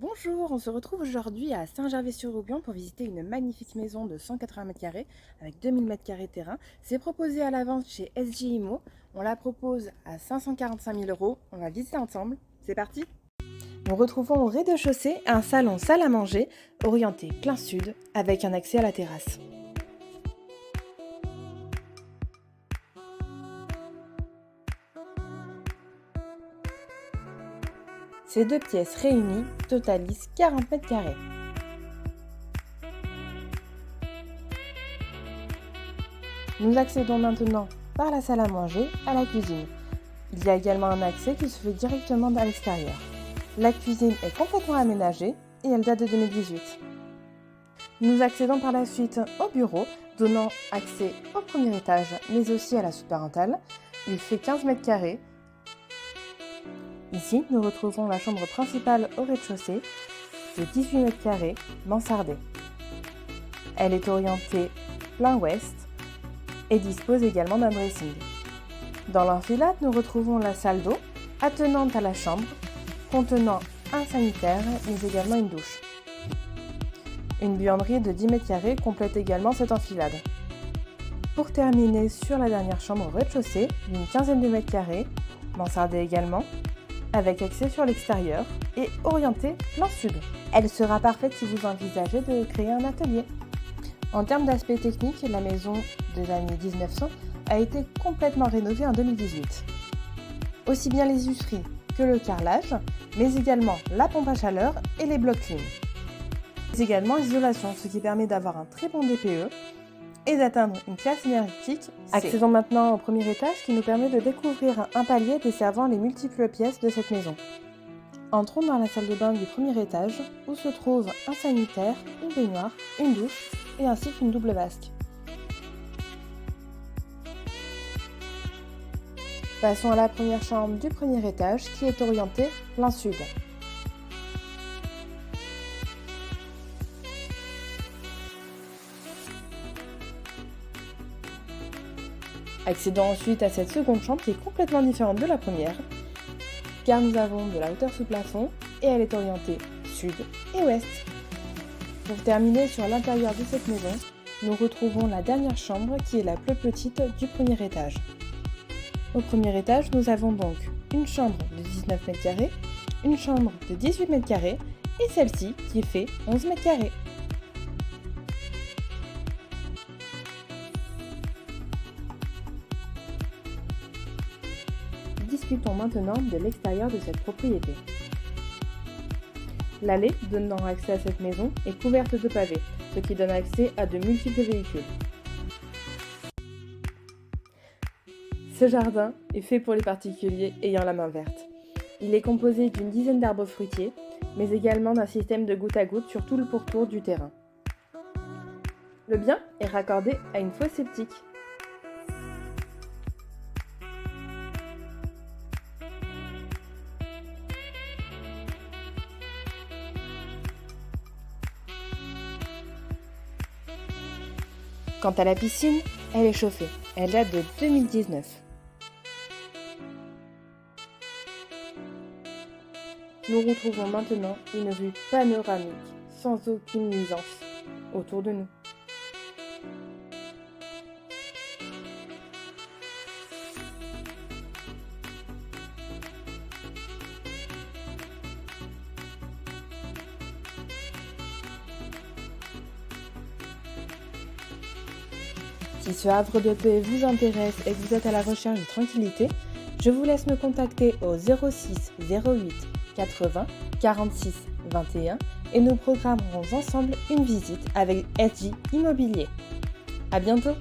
Bonjour, on se retrouve aujourd'hui à Saint-Gervais-sur-Roubion pour visiter une magnifique maison de 180 m² avec 2000 m² terrain. C'est proposé à la vente chez SG Immo. On la propose à 545 000 euros. On va visiter ensemble. C'est parti! Nous retrouvons au rez-de-chaussée un salon salle à manger orienté plein sud avec un accès à la terrasse. Ces deux pièces réunies totalisent 40 m². Nous accédons maintenant par la salle à manger à la cuisine. Il y a également un accès qui se fait directement à l'extérieur. La cuisine est complètement aménagée et elle date de 2018. Nous accédons par la suite au bureau, donnant accès au premier étage, mais aussi à la suite parentale. Il fait 15 m². Ici, nous retrouvons la chambre principale au rez-de-chaussée de 18 m² mansardée. Elle est orientée plein ouest et dispose également d'un dressing. Dans l'enfilade, nous retrouvons la salle d'eau attenante à la chambre, contenant un sanitaire mais également une douche. Une buanderie de 10 m² complète également cette enfilade. Pour terminer sur la dernière chambre au rez-de-chaussée, d'une quinzaine de m², mansardée également, avec accès sur l'extérieur et orientée plein sud. Elle sera parfaite si vous envisagez de créer un atelier. En termes d'aspect technique, la maison de l'année 1900 a été complètement rénovée en 2018. Aussi bien les usseries que le carrelage, mais également la pompe à chaleur et les blocs clim. Mais également l'isolation, ce qui permet d'avoir un très bon DPE et d'atteindre une classe énergétique C. Accédons maintenant au premier étage qui nous permet de découvrir un palier desservant les multiples pièces de cette maison. Entrons dans la salle de bain du premier étage où se trouve un sanitaire, une baignoire, une douche et ainsi qu'une double vasque. Passons à la première chambre du premier étage qui est orientée plein sud. Accédons ensuite à cette seconde chambre qui est complètement différente de la première, car nous avons de la hauteur sous plafond et elle est orientée sud et ouest. Pour terminer sur l'intérieur de cette maison, nous retrouvons la dernière chambre qui est la plus petite du premier étage. Au premier étage, nous avons donc une chambre de 19 m², une chambre de 18 m² et celle-ci qui fait 11 m². Discutons maintenant de l'extérieur de cette propriété. L'allée donnant accès à cette maison est couverte de pavés, ce qui donne accès à de multiples véhicules. Ce jardin est fait pour les particuliers ayant la main verte. Il est composé d'une dizaine d'arbres fruitiers, mais également d'un système de goutte à goutte sur tout le pourtour du terrain. Le bien est raccordé à une fosse septique. Quant à la piscine, elle est chauffée. Elle date de 2019. Nous retrouvons maintenant une vue panoramique, sans aucune nuisance, autour de nous. Si ce havre de paix vous intéresse et que vous êtes à la recherche de tranquillité, je vous laisse me contacter au 06 08 80 46 21 et nous programmerons ensemble une visite avec SJ Immobilier. À bientôt!